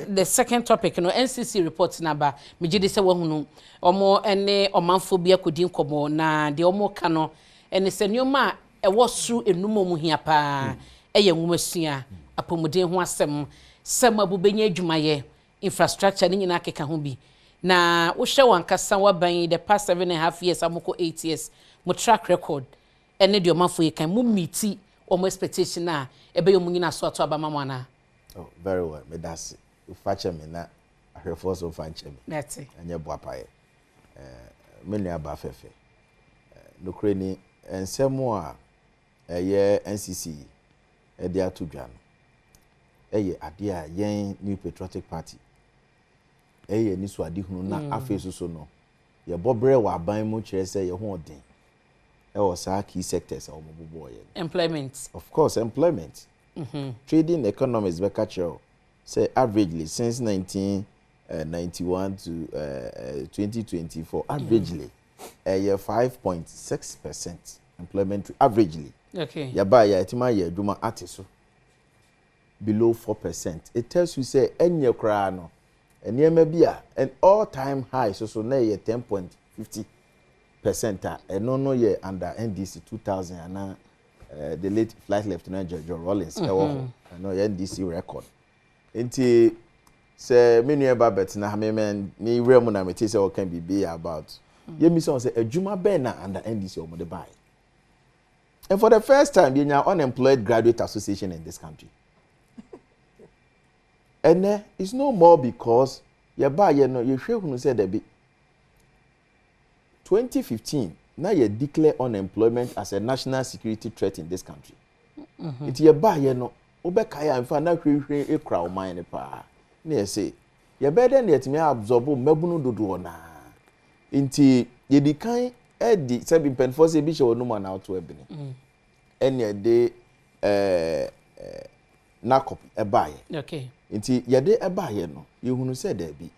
the second topic, NCC reports number. Me jidi se wahunu. Omo ene omanfobia kudin komo na de omo kano. Ene senyoma was through enumo mu hia pa. Eye nwumasua apomuden ho asem. Sem abubenye adwumaye. Infrastructure ni nyina keka ho bi na wo hwe wankasa waban the past 7.5 years amoko 8 years mo track record ene de omafo yekan mo meeti omo expectation na ebe yo munyina so ato abama mo na oh very well me that's fache me na ahwefo so fache me that's it anya boapae me nua ba fefe nokre ni ensemo a eye NCC e dia to dwa no eye ade a yen New Patriotic Party eye ni so ade hunu na afeso so no ye bobre wa ban mu kire say ye ho odin e wo sa key sectors a omobobo ye employment of course employment trading economies be catch say averagely since 1991 to 2024 averagely eye 5.6% employment averagely okay ya ba ya etima ye adwuma atiso below 4%. It tells you say enye kra no enema bia an all-time high so na ye 10.50% no ye under NDC 2000 and the late flight lieutenant George Rollins no ye NDC record. Enti say me nua ba bet na me ni remu na me say what can be about. Ye mi say adwuma ben na under NDC o mo de buy. And for the first time you are unemployed graduate association in this country. And it's no more because you buy you know you sure who said that 2015 now you declare unemployment as a national security threat in this country. It you buy you know obekaya and find out a crowd mine pa na say you better let me absorb mebunu dodo na inti ye di kan e di say be pen for say bi show no man out to ebini ene de nakop ebaye okay nti yede ebaye no yehunu se da bi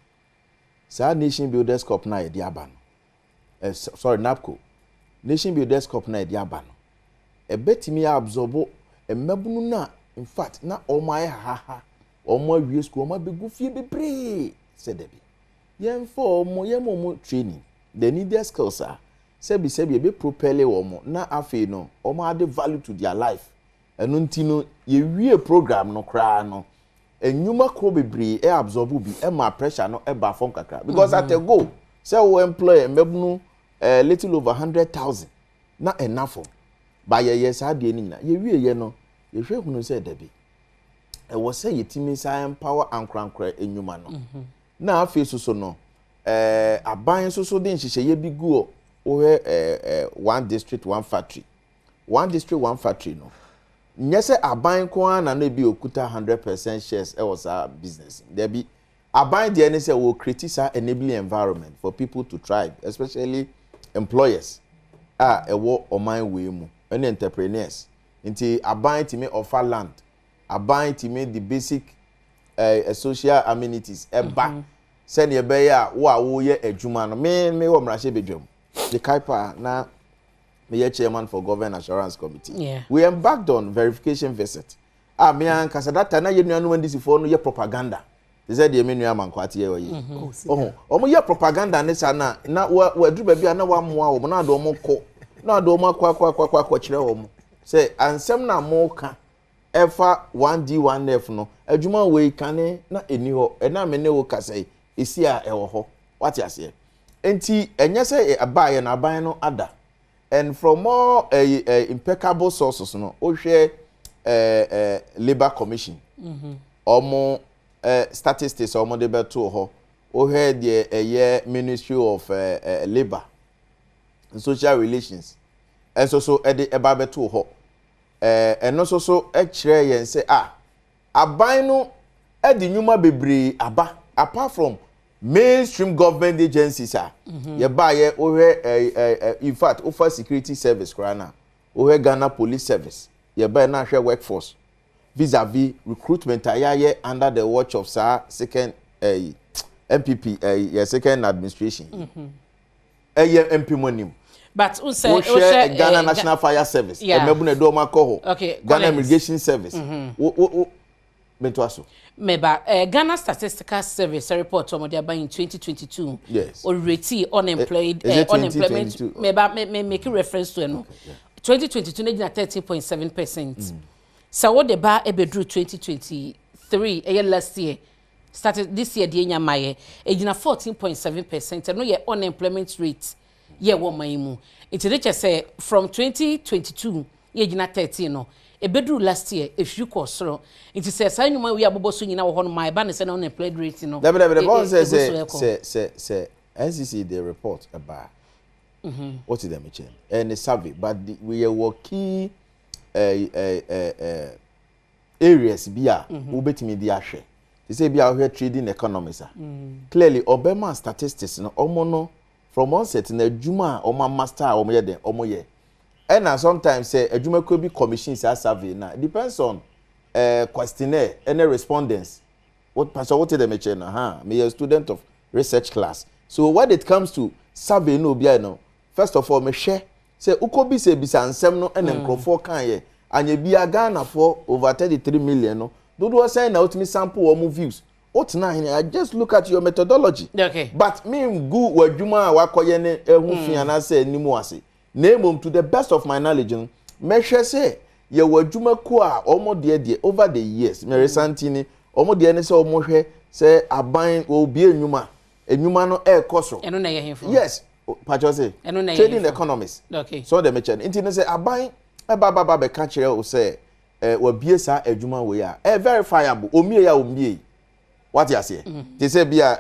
sa Nation Builders Cup na yede aba no sorry NAPCO Nation Builders Cup na yede aba no ebetimi absorbo emabunu na in fact na omaye haha omo awie school omo begu fie bebre se da bi yemfo omo yemomo training they need their skills sebi be propel omo na afi no omo add value to their life eno ntino ye wie program no kra no enyuma kro bebre absorb bi ma pressure no ba form kakra because at a go say we employ mebunu little over 100,000 na enough ba ye sa de ni na ye wie ye no ye hwe hunu say da bi was say yetimi sa empower ankrankra enyuma no na afi so no aban so de nhihye ye bi gu o one district one factory no nyese aban ko an na bi okuta 100% shares was our business there be aban de ne say we criticize enabling environment for people to thrive especially employers ewo oman we mu and entrepreneurs nti aban timi offer land aban timi the basic social amenities eba send ye be ya wo ye adwuma no me wo mrahye bedwam the kaipa na me chairman for government assurance committee we embarked on verification visit me an kasa data na ye nuanu mandisi for no ye propaganda they said ye me nua mankwate ye oyi omo ye propaganda ne sa na wadru ba bia na wa moa wo na do mo ko na do mo akwa kire wo mo say ansem na mo ka efa 1D1F no adwuma we kane na eni ho na me ne wo kasai esi a ewo ho what you say enti enye say abaye na aban no ada and from all impeccable sources no o hwe labor commission omo statistics omo de beto ho o hwe the ministry of labor and social relations and so e ba beto ho and no so e kire yen say aban no e di nyuma bebre aba apart from mainstream government agencies ye ba ye in fact offer security service krana o Ghana police service ye ba na hwe workforce vis-a-vis recruitment ye under the watch of second MPP ye second administration ye MP monim but Ghana National Fire Service mebu na do makoho Ghana Irrigation Service Bentoaso Meba Ghana Statistical Service report on the in 2022 already unemployed unemployment meba make reference to 2022 na 13.7%. So what the bar ebedru 2023 last year started this year the nyamaye ejina 14.7% no ye unemployment rate ye wo maimu it reach say from 2022 ye ejina 13 no ebedru last year if you course so it says say nyuma we abobo so nyina wo ho no my ban say unemployed rate no say NCC they report about what is them change and the survey but we are working areas bia wo betimi di ahwe they say bia we trading economies clearly Obama statistics no omo no from onset na adwuma omo master omo ye den omo ye and sometimes say adwuma could be commissions as survey na depends on questionnaire and respondents what pastor what them change na me a student of research class so when it comes to survey no bia no first of all me share say ukobi say bisa nsem no and nkrofo kan ye anya bia Ghana for over 33 million no do do say na ultimate sample or views what na I just look at your methodology but me go wadwuma wakoye ne ehu fia na say nimu ase name to the best of my knowledge me hwe say ye wadwuma ko a omo de over the years me resantini omo de ne say omo hwe say aban obi enwuma no koso eno na ye hemfo yes pacho say trading economists so the mention intino say aban baba be ka kire o say wabie sa adwuma we a verifiable omie ya omie what you say they say bia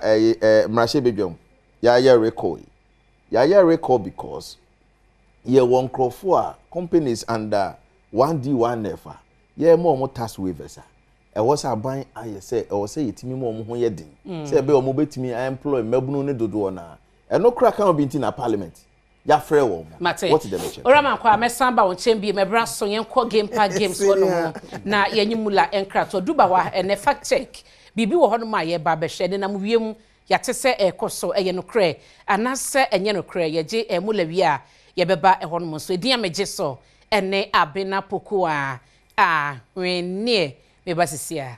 mrahye bedwam ya recall because ye won crofo a companies under 1D1F ye mo tax waivers was aban aye say yetimi mo ho ye din say be o mo betimi employ mabunu ne dodo na eno kra kan obi nti na parliament ya frɛ wo what the lecture ora man kwa mesamba won chambi mebra so yenko game pa games wono na yenyimula enkrato dubawa ene fact check bibi wo hono ma ye ba be hwede na wiem ya tese ekoso eye no kre anase enye no kre ye je emulawi a ye beba hono mo so edin amegye so ene abena poku a wenne me basisia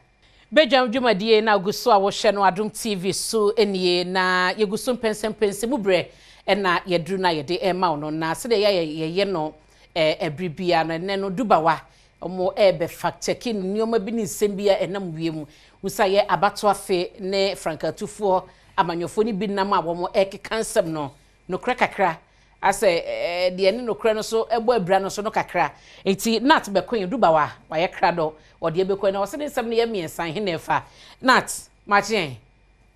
Badwam dwumadie na aguso a wo hye no Adom TV so enie na yeguso mpensenpensenmu bre na yedru na yede ema no na se de ye no ebribia no ne no dubawa omo ebe fact checking nioma bi ni nsembia enam wiemu usaye abato afe ne frankatufo amanyofo ni bi nam abomo ekekansem no kra kakra ase de ne no kra no so ebo abra no so no kakra enti nat be kwen dubawa wa ye kra do ode be kwen na wose ne nsem ne ye miensan he nefa nat machien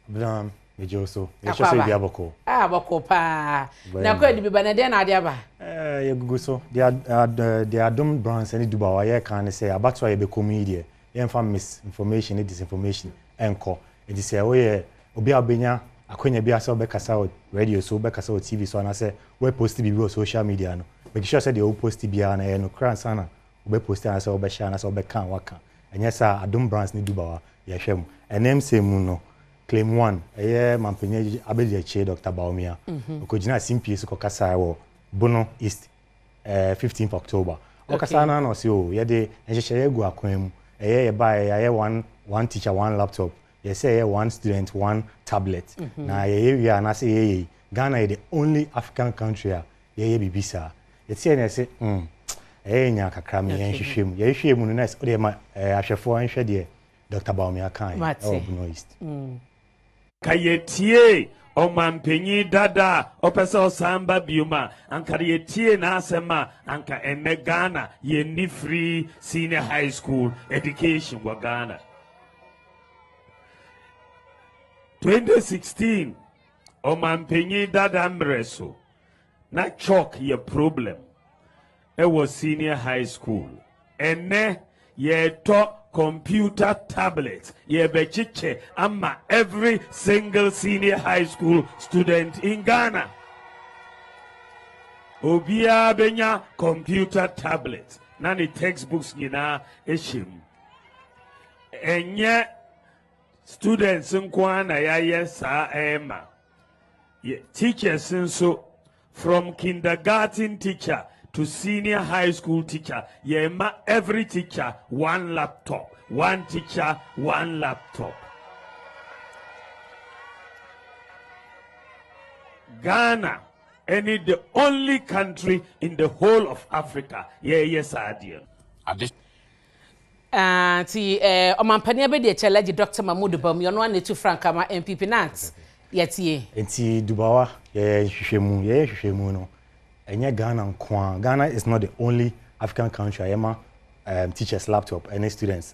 Badwam Ejoso, Ejoso ibi aboko. Aboko pa. Na kwa di biba na de na ade aba. Ye guguso. The Adom brands any dubawa ye kan say abatwa ye be comedy. Ye mfa misinformation and disinformation enko. It is say we obi abenya akonya bi asa obekasa o radio so obekasa o TV so na say we post bi on social media no. Make sure say the o post bi na ye no kran sana. Obe post na say obesha na say obeka waka. Enya sa Adom brands ni dubawa ye hwem. Enem say mu no. Claim 1 mampenye abedi che Dr. Baumia okojina simpies ko kasa wo Bono East 15th October okasa na no se o ye de enhyehyeye gu akwan mu ye ba ye one teacher one laptop ye say ye one student one tablet na ye wi na say ye Ghana is the only African country ye bibisa ye tie na say nya kakra me enhyehyem ye hwehwem no na o de ma ahwefo anhwe de Dr. Baumia kan Bono East Kayetie omampenyi dada opesa osamba biuma anka yetie na asema anka ene Ghana ye ni free senior high school education wa Ghana 2016 omampenyi dada mreso na chalk ye problem e was senior high school ene ye to computer tablet ye bechiche ama every single senior high school student in Ghana obia benya computer tablet na ni textbooks nyina eshim enye students nkwana ya yesa ema teachers nso from kindergarten teacher to senior high school teacher, yema every teacher one laptop, one teacher one laptop. Ghana, any the only country in the whole of Africa, yes, idea. Ti omampani abedi challenge Dr. Mahmoud Bam yo no an to Frankama MPP Nat yetie. Enti dubawa ye hwehwemu no. Ghana nkwa. Ghana is not the only African country ayema teachers laptop any students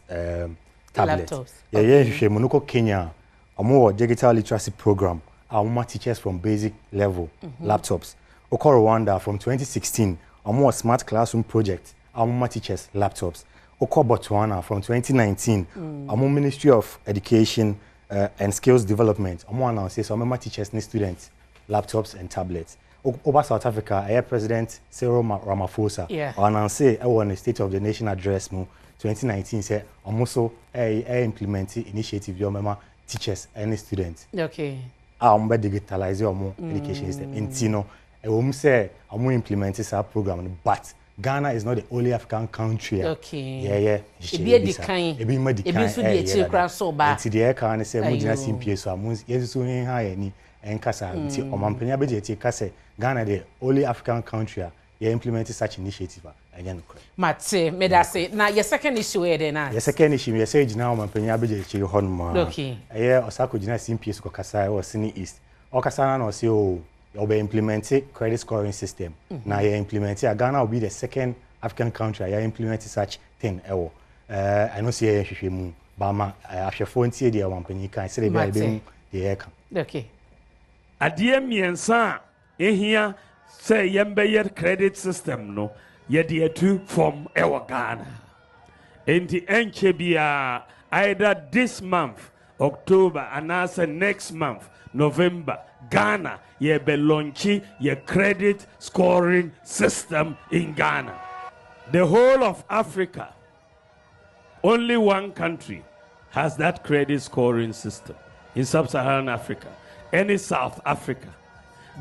tablet. Monoko Kenya omo digital literacy program our teachers from basic level laptops. Oko Rwanda from 2016 omo smart classroom project our teachers laptops. Oko Botswana from 2019 omo Ministry of Education and Skills Development omo announce so our teachers and students laptops and tablets. Over South Africa, President Cyril Ramaphosa announced on the State of the Nation address 2019 said also implement initiative your teachers and students. Okay. Digitalize your education system. Intino, say implement this program, but Ghana is not the only African country. Okay. Yeah. Enkasa nti omampanya beje kase Ghana the only African country ye implement such initiative anya no kra mate medase na your second issue e dey na your second issue ye say gina omampanya beje chi honma okay ye osako gina CPS ko kasa o sini east o kasa na no say o be implement credit scoring system na ye implement Ghana will be the second African country ye implement such thing ewo I know say ye hwehwemu ba ma ahwefo ntie de omampanya kan say be be de kan okay Adie miensa ehia say yembe credit system no yede atu from ewa Ghana. Enti enche bia either this month October and also next month November, Ghana, ye be launchi ye credit scoring system in Ghana. The whole of Africa, only one country has that credit scoring system in sub-Saharan Africa. Any South Africa.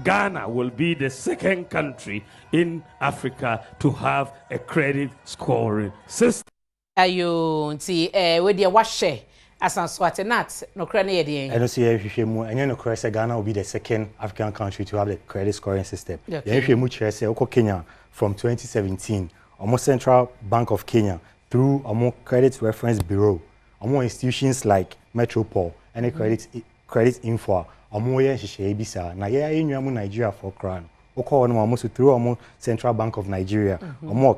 Ghana will be the second country in Africa to have a credit scoring system. Ayo nti we de wahye asanswate nat no kra na ye de eno se ye hwehwe mu enye no kra se Ghana will be the second African country to have the credit scoring system. Ye hwehwe mu kire se oko Kenya from 2017 almost Central Bank of Kenya through credit reference bureau institutions like Metropole and credit info ye hwehwe bisa na ye enwa mu Nigeria for crown oko no almost through Central Bank of Nigeria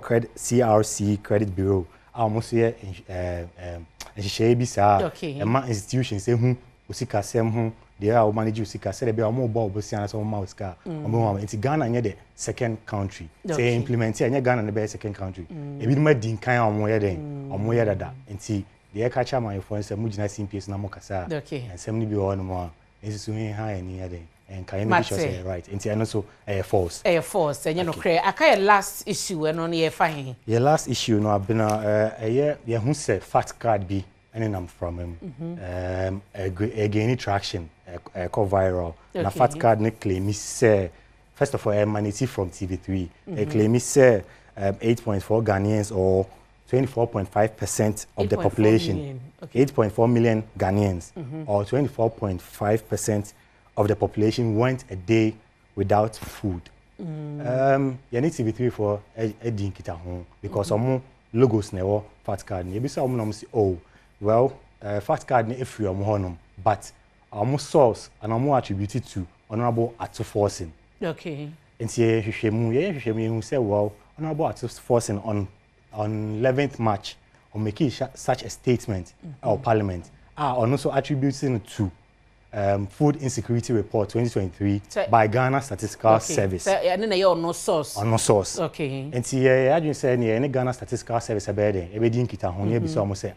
credit CRC credit bureau almost here hwehwe bisa ema institutions ehu osika sem hu they are manage osika say be omo bo obosia na so ma osika omo nti Ghana nye the second country say implement nye Ghana ne be second country ebi ma din kan omo ye den omo ye dada nti the catch my phone say mu gina CPS na mo kasa ensem ni bi ho no mo ensu hin ha eni ye den and can you make sure say right nti and also force enye no kre aka last issue no ye fa hin your last issue no abena ye hu say fat card bi and I'm from him gaining traction viral na fat card ne claim say first of all emanity from TV3 claim say 8.4 Ghanaians or 24.5% of the population 8.4 million Ghanaians or 24.5% of the population went a day without food. You need TV3 for a din kita home because some logos never fat card. You be say oh well fat card ne efri honum but source and attributed to Honorable Atu Forcing. Okay. And see hwehwemu say well Honorable Atu Forcing on 11th March or making such a statement or Parliament are also attributing to Food Insecurity Report 2023 by Ghana Statistical Service. No source. No source. Okay. And see, I just say any Ghana Statistical Service about it. Everything kita honye bi so almost say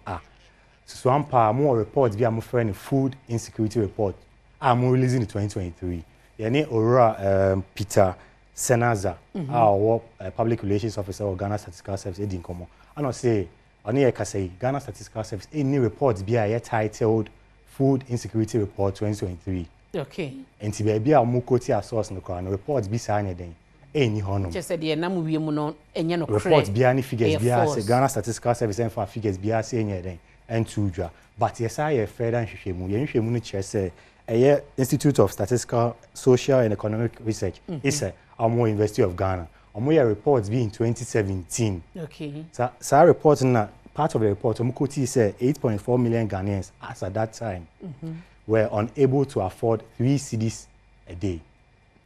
so ampa more reports via my friend Food Insecurity Report. I'm releasing in 2023. Yani Ora Peter Senaza, our public relations officer of Ghana Statistical Service edin komo. And I say oni e ka say Ghana Statistical Service any reports be a titled Food Insecurity Report 2023. Okay. And ti be a mu quote a source no kwa reports bi sa anya den. Eni hono. Just said na mu wie mu no enye no reports bi ani figures bi a say Ghana Statistical Service and for figures bi a say enya den and tudwa. But yes I further nhwehwemu. Ye nhwehwemu no che say Institute of Statistical, Social and Economic Research is a University of Ghana. Your reports be in 2017. Okay. So report na part of the report Omukoti said 8.4 million Ghanaians as at that time were unable to afford 3 cedis a day.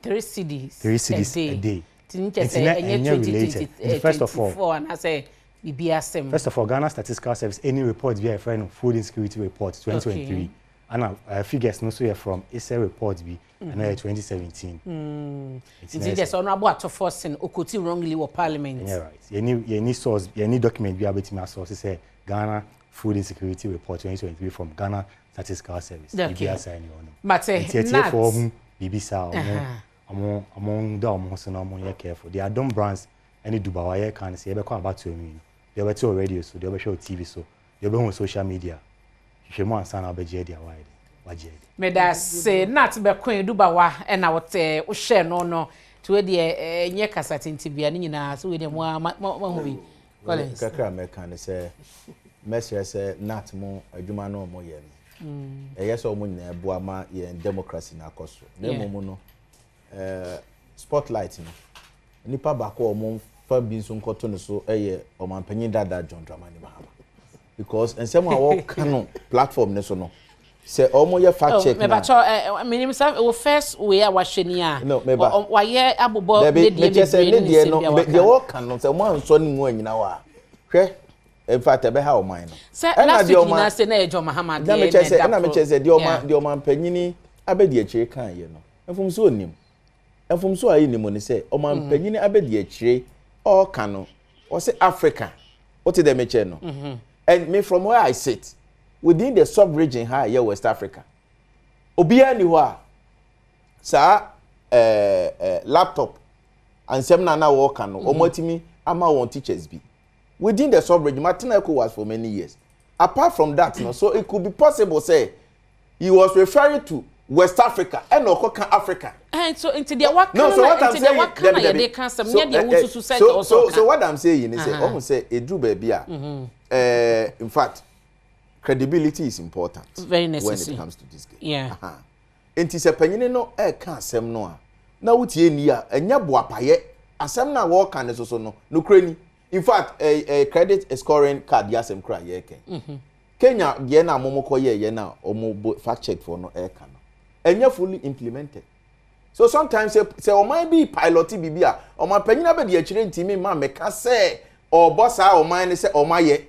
3 cedis. 3 cedis a day. Related. First of all, and I say first of all, Ghana Statistical Service any report via a friend of Food Insecurity Report 2023. Okay. And figures no so from a report be and 2017. It's just Honorable Atu Forcing Okoti wrongly or Parliament. Yeah, right. You need source, you need document be able to source say Ghana Food Insecurity Report 2023 from Ghana Statistical Service. Okay. But for whom BBC among them so no careful. The Adom brands any Dubai can say about to me. They were to radio so they were show TV so they were on social media. Shemo ansa na obeje dia wide. Me da say nat be kwen dubawa e na wote wo share no to we de nye kasa tentibia ni nyina so we de mo ho bi Collins kakra me kan say message say nat mo adwuma no mo ye no e yes o mo nyina bo ama ye democracy na akoso na mo no spotlight no nipa ba ko mo fa bi nso nkoto no so eye o mampanyin dada John Dramani Mahama because and some work canon platform ne so no say almost your fact check me ba cho minim say we first we are washeni a wa ye abobo de de no de work canon say mo anso ni mu anyina wa hwe in fact ebe ha o man no say last week na say na ejo Mahama de na me che say de o man panyini abedi akire kan ye no enfum so onim enfum so ayi ni mo ni say o man panyini abedi akire all canon o say Africa what did they me che no and me from where I sit within the sub-region here West Africa. Obia ni wa sa laptop ansem na work no omotimi ama won teachers be within the suburb Martin Echo was for many years. Apart from that no so it could be possible say he was referring to West Africa and Okoka Africa. And so into the work no, so what I'm saying so what I'm saying is almost say Edru baby in fact credibility is important. Very necessary when it comes to this game. Yeah. Enti se panyine no ka asem no a na wutie ni a enya boapaye asem na wo kan so no no krani. In fact a credit scoring card yasem kra ye ken. Kenya ye na momoko ye na omo fact check for no ka no. Enya fully implemented. So sometimes say o might be pilot bibia o ma panyina be de akire ntimi ma meka say o boss a o man say o ma ye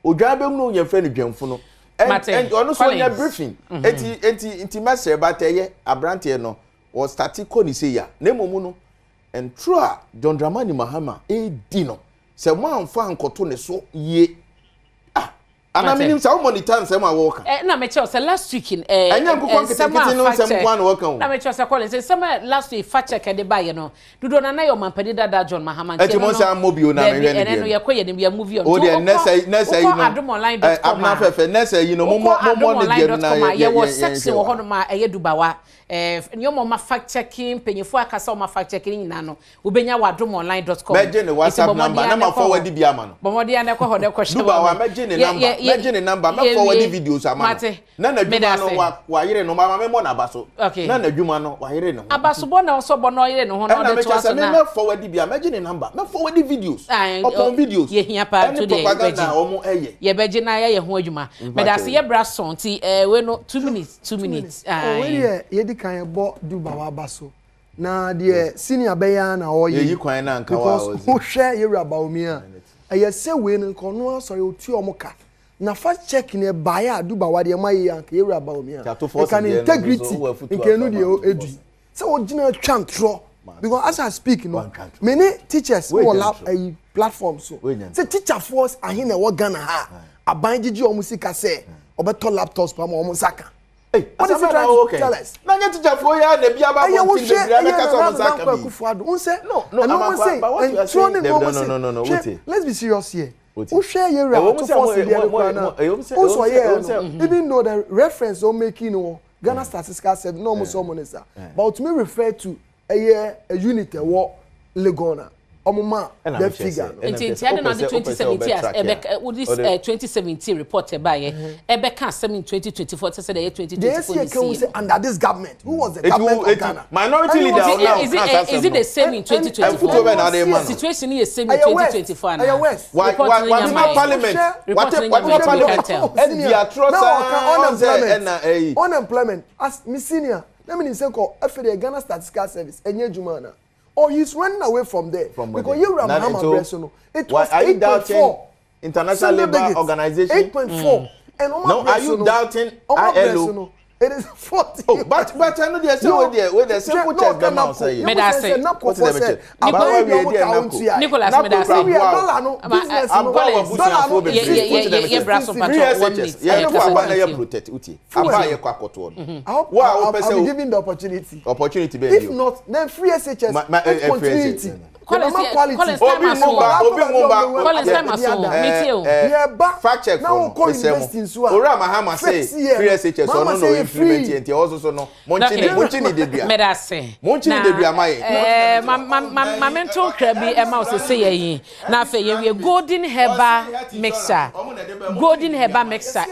odwan be mu no ye friend dwamfo no and ono so nya briefing enti mesere bateye abrante no o start ko ni say ya na momu no and true John Dramani Mahama di no say mo anfa ankoto ne so ye ana minim say monitor say ma work na me tell say last week in enya nkokon ketekete no say mo an work na me tell say call say some last week fact check de buy no do na yo mampedi dada John Mahama enti mo say mobile na me hwe ne no ye koye ne bia movie on o de nessa you know adomonline.com abna fefe nessa you know mo ne de na ye wo section wo hono ma eye dubawa nyomo ma fact checking penyefo akasa o ma fact checking nyina no obenya wa adomonline.com meje ne WhatsApp number na ma forward bia ma no bomodi ane ko hode ko dubawa meje ne number meje ne number me forward videos ama na dwuma no wa yire no mama me mo na abaso na dwuma no wa yire no abaso bo na so bo no yire no ho no de to aso na me forward bia meje ne number me forward videos upon videos ye hia pa today propaganda omo eye ye beje na ye ho adwuma me da se ye bra son ti we no 2 minutes we ye kan ebo dubawa abaso na de senior beya na oye yi kwan na nka wa o hwe ye raba omi a eye se we no kono asori otu omuka na fact check ne baya dubawa de maye anka ye raba omi a can integrity nke no de edu se o gina twantro because as I speak no many teachers will have a platform so say teacher force ahin na wo Ghana ha abanjiji o musika say obeto laptops pa mo saka. What is it trying to tell us? Na teacher for ya na bia ba mo tin be bia make us on saka bi. But what you are saying no. Let's be serious here. Who share your to force the even though the reference on making Ghana statistical said no mo so money but me refer to a unit what Legona omuma the figure until I don't 2017 this 2017 report by Ebeka 2024 said 2024 say under this government who was the government of Ghana minority leader now is it the same in 2024 situation is same in 2024 now why parliament what parliament unemployment as me senior let me say ko afede Ghana statistical service enye juma na or he's running away from there because you ram Mahama Bresono it was 8.4 International Labour Organization 8.4 and no are you doubting ILO it is 40 oh but I know there's no where the simple check them out say me da say what's the message Nicholas me da say dollar no business no ye braso patro 1 minute ye for aba na protect uti aba ye kwakoto no I'm giving the opportunity be if not then free SHS continuity Collins fact check for Ora Mahama say free SHS or no implement it also so no monchini de bia me da say monchini de bia mai ma menton krabi e ma o say yin na afa ye golden herbal mixer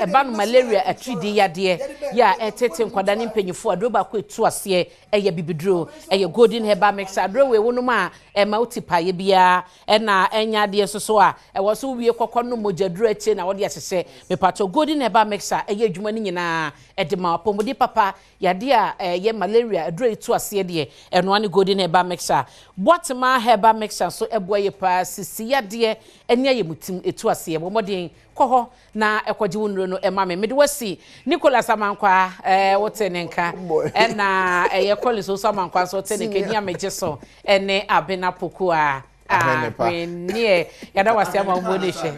e ba no malaria atridi yade ya etete nkwada ne mpanyifo adoba ko etu ase e ye bibidro e ye golden herbal mixer adro we wono ma e ma utipaye bia e na enya de soso a e wo so wie kokko no mojaduro ache na wo de asese me pato golden herbal mixer e ye adwuma ni nyina e de ma pomodi papa yade a ye malaria adro etu ase de e no ane golden herbal mixer botma herbal mixer so e boye pa sisi yade enya ye mutim etu ase bo modin koho na ekwaji wonro no ema me de wasi Nicholas Amankwa wote nenka na ye Collins so Amankwa so te nenka ni ameje so ene abena poku a ne ya da wasi ama mo ne hwe